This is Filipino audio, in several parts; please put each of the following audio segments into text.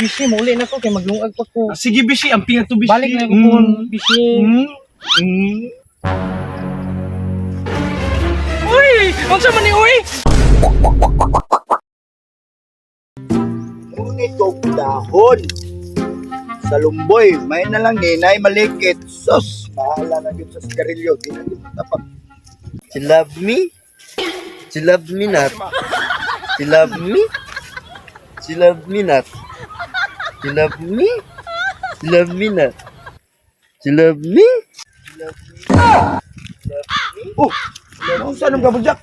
Bisi, mauli na ko kay maglungag pa ko. Sige, Bishi. Ang pingat to, Bishi. Balik na ko po, bisi. Uy! Unsa man ni uy? Ngunit og dahon sa lumboy, may na lang ninay malikit. Sus, bahala na yun sa sigarilyo. Di na yun tapak. You love me? You love me not? You love me? You love me not? You love me? You love me not? You love me? Oh, ano saan ang kabudyak?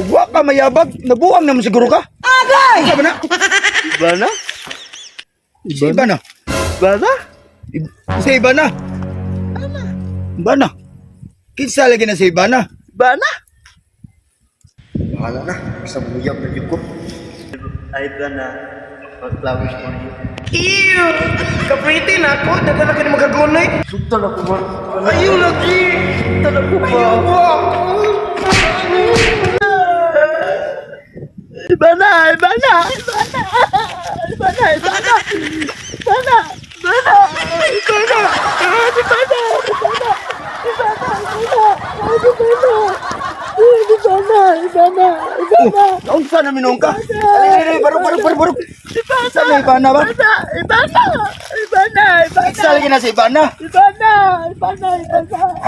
Huwag ka mayabag, nabuang naman siguro ka. Agay! Isa ba na? Iba na? Isa iba na? Iba na? Isa iba na? Iba na? Kinsa lagi na sa iba na? Iba na? Bahala na, sa buyag na yun ko. Ay, iba na. Mag-flowers for you. Ew! Kapritin ako. Daga na kayo magagunay. Sugtan ako ba? Ayaw lagi. Sugtan ako ba? Iba na! Iba na! Iba na! Iba na! Iba na! Iba na! Iba na! Iba na! Iba na! Ang saan na minong ka? Alin, barok. Saan na iba na ba? Kinsa lagi na sa iba na?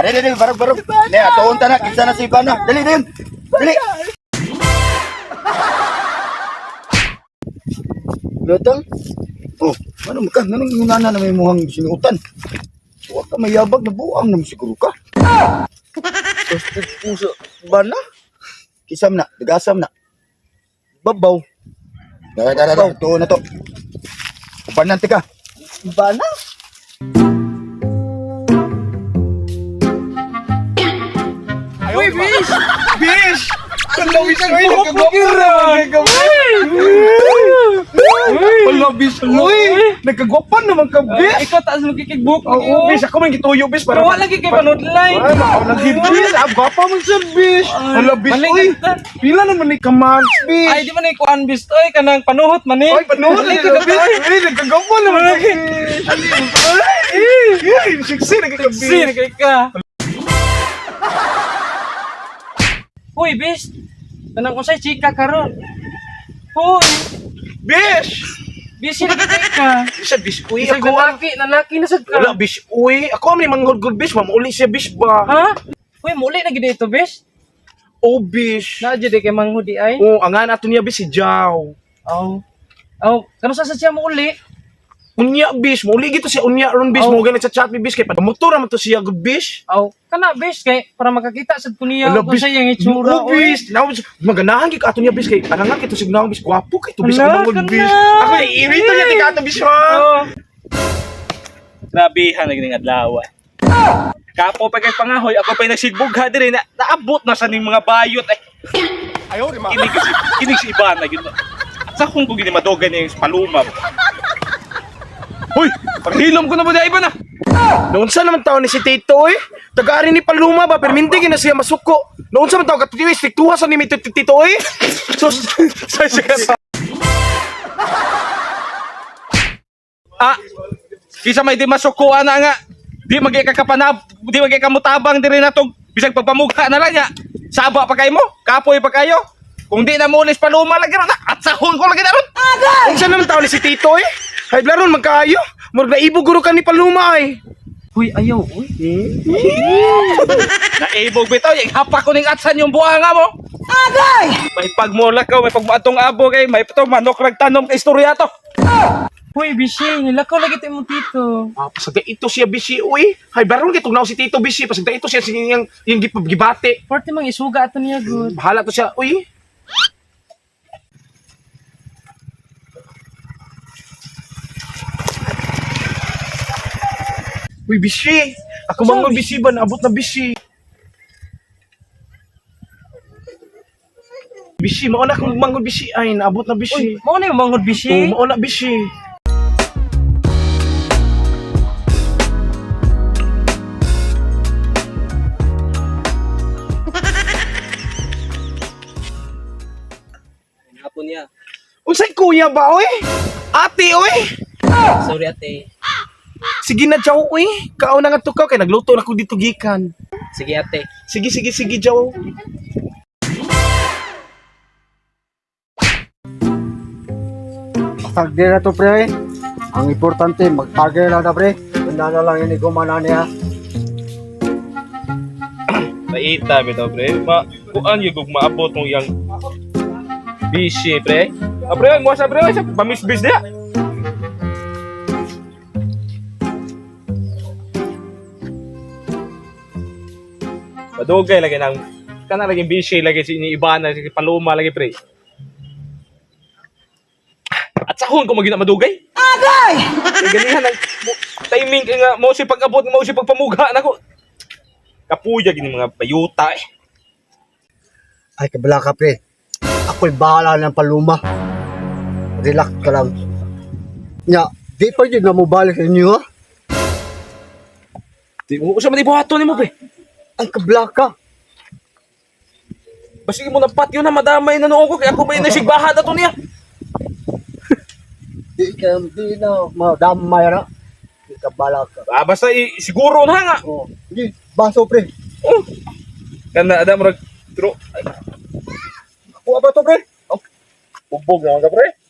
Dali, barok. Ne, atoon ta na, kinsa na sa iba na? Dali. Dali. Lutong? Oh, ano ka? Nanong inana na may muhang sinuutan? Huwag ka mayabag, nabuang naman siguro ka. Busted puso. Iba na? Kisam na, dagasam na. Babaw. Dara, tuon na to. Upanante ka. Iba na? Uy, bis! Bish! Kalawis ko Uy, nagkagwapan. Wala, Bish. Uy! Nagkagwapan naman ka, Bish. Ikaw taas mo kikigbuk. Oo, Bish. Ako man gituyo, Bish. Pero wala lagi kay panudlay. Ay, makaw lagi, Bish. Ang gwapa mo siya, Bish. Wala, Bish. Maling Uy! ganda. Pila naman ni Kamals, Bish. Ay, di man ikuan bis toy kanang panuhot man ni. Ay, panuhot Dali na ka ka, Bish. Bish. Ay, nagkagwapan naman ka, Bish. Ay, siksi na ka, Bish. Sin kay ka. Uy, bis. Kanang unsay chika karon. Uy, Bish! busy na kay ka. Siya, Bish. Uy, Isang ako, lalaki na sad ka. wala, Bish. Uy, ako may mga good, Bish. Mamuli siya, Bish ba? Ha? Uy, muli na gid ito, bis. Oh, Bish. Na jud kay manghudi ay. Oh, ang ato niya, Bish, si Jao. Aw, kano sa siya mo uli? Unya, Bish. Mauli gito siya, unya, ron, Bish. Oh. Mo ganit sa chat, Bish. Kaya pamotor naman to siya, good, Bish. Aw, kana bis kay para makakita sad ko niya Ala, kung sa iyang itsura. Oh, Bish. Now, maganahan kito ato niya, Bish. Kaya anang nga kito signal, Bish. Gwapo kito, Bish. Ala, Ako, good, kana. Bish. Ako, irito niya, tika ato, Bish, ha? Oh. Grabe ha naging adlaw. Kapo pa kay pangahoy, ako pa nagsigbugha diri na naabot na sa ning mga bayot ay. Ayaw di ma. Kinig si iba na gyud. Sa kung gini madogan ni palumab. Hoy, paghilom ko na ba iba na? Noon sa naman tao ni si Tito, eh? Taga-ari ni Paluma ba? Pero hindi na siya masuko. Noon sa naman tao katuloy, stiktuha sa ni Tito, eh? Sus, sa siya. Ah, kisa may di masukuan na nga. Di magay kamutabang diri na tong bisag pagpamugha na lang niya. Saba pa kayo mo, kapoy pa kayo. Kung di na mulis Paluma lagi ron, at sahon ko lagi na ron. Kung saan naman tao ni si Tito, eh? Hay blaron magkaayo. Murag naibog guro ka ni Paluma, eh. Uy, ayaw, uy. Naibog bitaw, yung hapak ko ning atsan yung buhanga mo. Agay! May pagmulak ka, may pagmatong abo kay, may ito manok nagtanom ka istorya to. Uy, bisi, nilakaw lagi tayo mo tito. Ah, pasagda ito siya bisi, uy. Hay, baron kitong na si Tito bisi, pasagda ito siya yung gibate. Parte mang isuga ato niya, good. Bahala to siya, uy. Uy, bisi. Ako mga bisi ba? Naabot na bisi. Bisi, mauna akong mangod bisi. Ay, naabot na bisi. Uy, mo na yung mangod bisi. Oo, mauna bisi. Hapon niya. Unsay kuya ba, oy? Ate, oy? Sorry ate. Sige na, Jaw, uy. Kaon na nga to ka, kay nagluto na ko dito gikan. Sige ate. Sige, Jaw. Tagdi na to pre. Ang importante, magtagay lang na pre. Wala na lang yung igumana niya. Naita, bitaw, pre. Kuan yung kung maabot mong yang busy, pre. Pre, mo sa pre, sa pamisbis niya. Madugay lagi ng kana lagi busy lagi si Ibana si Paloma lagi pre. At sahon ko magina madugay. Agay! Ganihan ng timing kay nga mo si pag-abot mo si pagpamugha nako. Kapuya gini mga bayuta eh. Ay, kabala ka pre. Ako'y bahala ng paluma. Relax ka lang. Nya, di pa yun na mo balik sa inyo ha? Di mo sa man ibuhato nimo pre. Ay, kabala ka. Basta mo nang patyo na madamay na noo ko kaya ako ba yung nasigbahad ato niya. Di na madamay na. Di kabala ka. Basta siguro na nga. Oh, di, baso pre. Oh. Kana ada murag tro. Kuha ba to pre? Bubog na ka pre.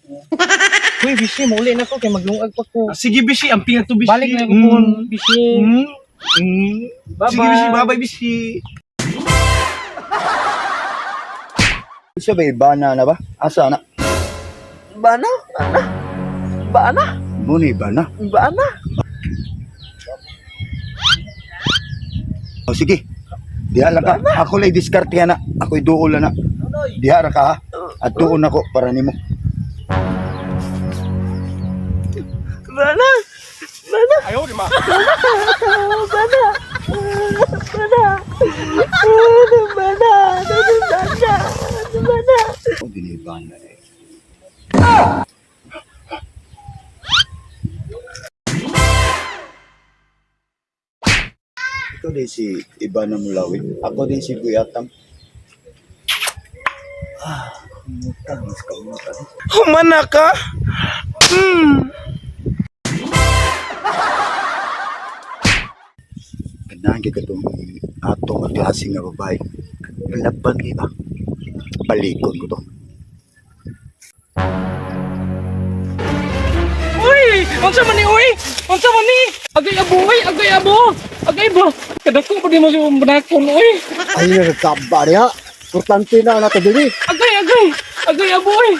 Uy, bisi, mauli na ko kay maglungag pa ko. Sige bisi, ang pingat to bisi. Balik na ko po, bisi. Bye-bye. Sige bisi, bye-bye bisi. Isa ba ibana na ba? Asa na? Bana? Bana? Muni ba na? Bana? O sige. Diha lang ka. Ako lay diskarte na. Ako'y duol na. Diha ra ka ha. At tuon ako para nimo. Bana? Bana? Ayaw di ma. Bana? Bana? Bana? Bana? O dinibana eh. Ito din si Ibana Mulawi. Ako din si Buyatang. Mutang, mutang. Humana ka? Ganahan ka itong atong at asing nga babae. Laban di ba? Palikon ko to. Uy! Unsa man ni uy? Unsa man ni? Agay abo uy, agay abo. Agay ba? Kadako pa di mo si banakon uy. Ay, nagkaba niya. Importante na natin din eh. Agay abo uy.